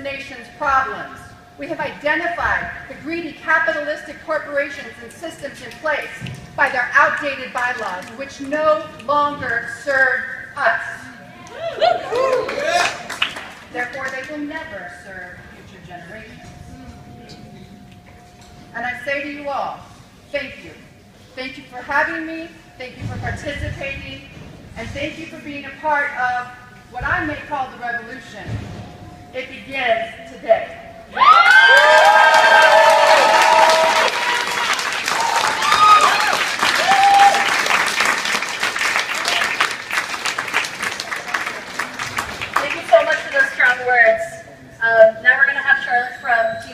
nation's problems. We have identified the greedy capitalistic corporations and systems in place by their outdated bylaws, which no longer serve us. Therefore, they will never serve future generations. And I say to you all, thank you. Thank you for having me, thank you for participating, and thank you for being a part of what I may call the revolution. It begins today.